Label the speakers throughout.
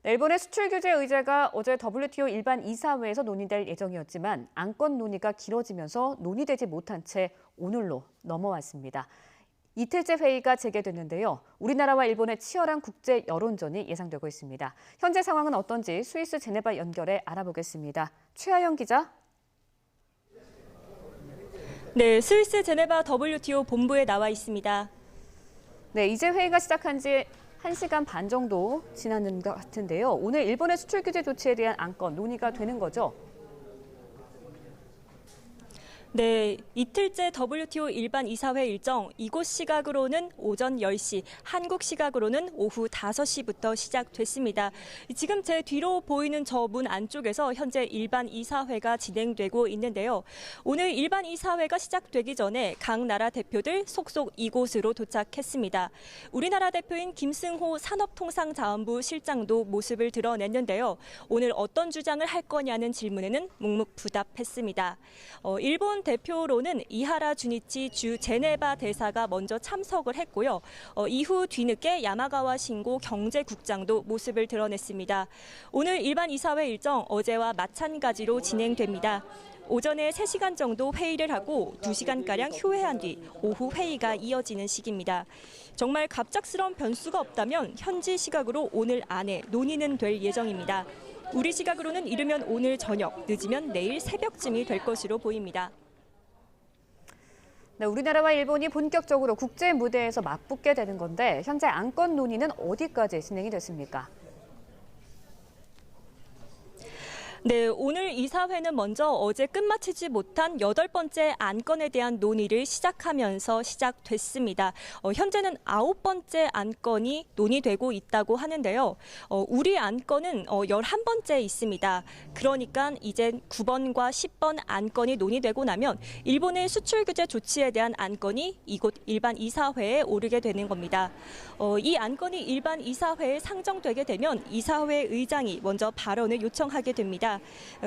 Speaker 1: 네, 일본의 수출 규제 의제가 어제 WTO 일반 이사회에서 논의될 예정이었지만 안건 논의가 길어지면서 논의되지 못한 채 오늘로 넘어왔습니다. 이틀째 회의가 재개됐는데요. 우리나라와 일본의 치열한 국제 여론전이 예상되고 있습니다. 현재 상황은 어떤지 스위스 제네바 연결해 알아보겠습니다. 최하영 기자.
Speaker 2: 네, 스위스 제네바 WTO 본부에 나와 있습니다.
Speaker 1: 네, 이제 회의가 시작한 지 1시간 반 정도 지났는 것 같은데요. 오늘 일본의 수출 규제 조치에 대한 안건 논의가 되는 거죠?
Speaker 2: 네, 이틀째 WTO 일반 이사회 일정, 이곳 시각으로는 오전 10시, 한국 시각으로는 오후 5시부터 시작됐습니다. 지금 제 뒤로 보이는 저 문 안쪽에서 현재 일반 이사회가 진행되고 있는데요. 오늘 일반 이사회가 시작되기 전에 각 나라 대표들 속속 이곳으로 도착했습니다. 우리나라 대표인 김승호 산업통상자원부 실장도 모습을 드러냈는데요. 오늘 어떤 주장을 할 거냐는 질문에는 묵묵부답했습니다. 일본 대표로는 이하라 주니치 주 제네바 대사가 먼저 참석을 했고요. 이후 뒤늦게 야마가와 신고 경제국장도 모습을 드러냈습니다. 오늘 일반 이사회 일정 어제와 마찬가지로 진행됩니다. 오전에 3시간 정도 회의를 하고 2시간가량 휴회한 뒤 오후 회의가 이어지는 시기입니다. 정말 갑작스러운 변수가 없다면 현지 시각으로 오늘 안에 논의는 될 예정입니다. 우리 시각으로는 이르면 오늘 저녁, 늦으면 내일 새벽쯤이 될 것으로 보입니다.
Speaker 1: 네, 우리나라와 일본이 본격적으로 국제 무대에서 맞붙게 되는 건데 현재 안건 논의는 어디까지 진행이 됐습니까?
Speaker 2: 네, 오늘 이사회는 먼저 어제 끝마치지 못한 8번째 안건에 대한 논의를 시작하면서 시작됐습니다. 현재는 9번째 안건이 논의되고 있다고 하는데요. 우리 안건은 11번째 있습니다. 그러니까 이제 9번과 10번 안건이 논의되고 나면 일본의 수출 규제 조치에 대한 안건이 이곳 일반 이사회에 오르게 되는 겁니다. 이 안건이 일반 이사회에 상정되게 되면 이사회 의장이 먼저 발언을 요청하게 됩니다.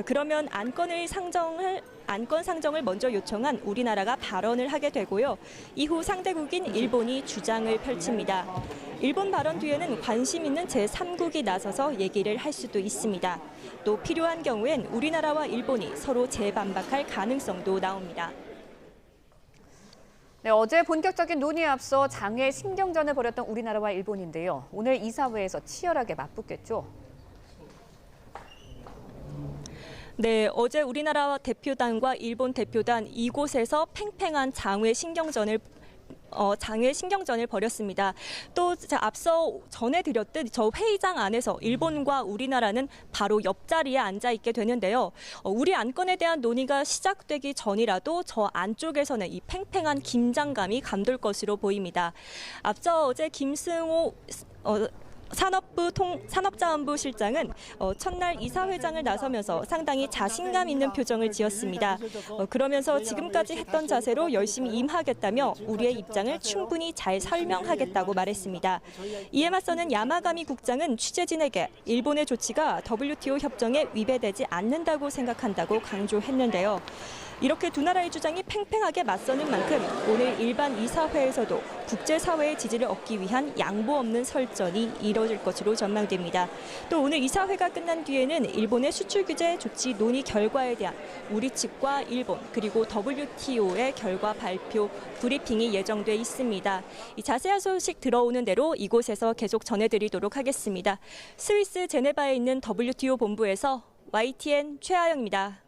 Speaker 2: 그러면 안건 상정을 먼저 요청한 우리나라가 발언을 하게 되고요. 이후 상대국인 일본이 주장을 펼칩니다. 일본 발언 뒤에는 관심 있는 제3국이 나서서 얘기를 할 수도 있습니다. 또 필요한 경우엔 우리나라와 일본이 서로 재반박할 가능성도 나옵니다.
Speaker 1: 네, 어제 본격적인 논의에 앞서 장외 신경전을 벌였던 우리나라와 일본인데요. 오늘 이사회에서 치열하게 맞붙겠죠?
Speaker 2: 네, 어제 우리나라 대표단과 일본 대표단 이곳에서 팽팽한 장외 신경전을 벌였습니다. 또 앞서 전해드렸듯 저 회의장 안에서 일본과 우리나라는 바로 옆자리에 앉아 있게 되는데요. 우리 안건에 대한 논의가 시작되기 전이라도 저 안쪽에서는 이 팽팽한 긴장감이 감돌 것으로 보입니다. 앞서 어제 김승호 산업자원부 실장은 첫날 이사회장을 나서면서 상당히 자신감 있는 표정을 지었습니다. 그러면서 지금까지 했던 자세로 열심히 임하겠다며 우리의 입장을 충분히 잘 설명하겠다고 말했습니다. 이에 맞서는 야마가미 국장은 취재진에게 일본의 조치가 WTO 협정에 위배되지 않는다고 생각한다고 강조했는데요. 이렇게 두 나라의 주장이 팽팽하게 맞서는 만큼 오늘 일반 이사회에서도 국제사회의 지지를 얻기 위한 양보 없는 설전이 이뤄질 것으로 전망됩니다. 또 오늘 이사회가 끝난 뒤에는 일본의 수출 규제 조치 논의 결과에 대한 우리 측과 일본 그리고 WTO의 결과 발표 브리핑이 예정돼 있습니다. 이 자세한 소식 들어오는 대로 이곳에서 계속 전해드리도록 하겠습니다. 스위스 제네바에 있는 WTO 본부에서 YTN 최하영입니다.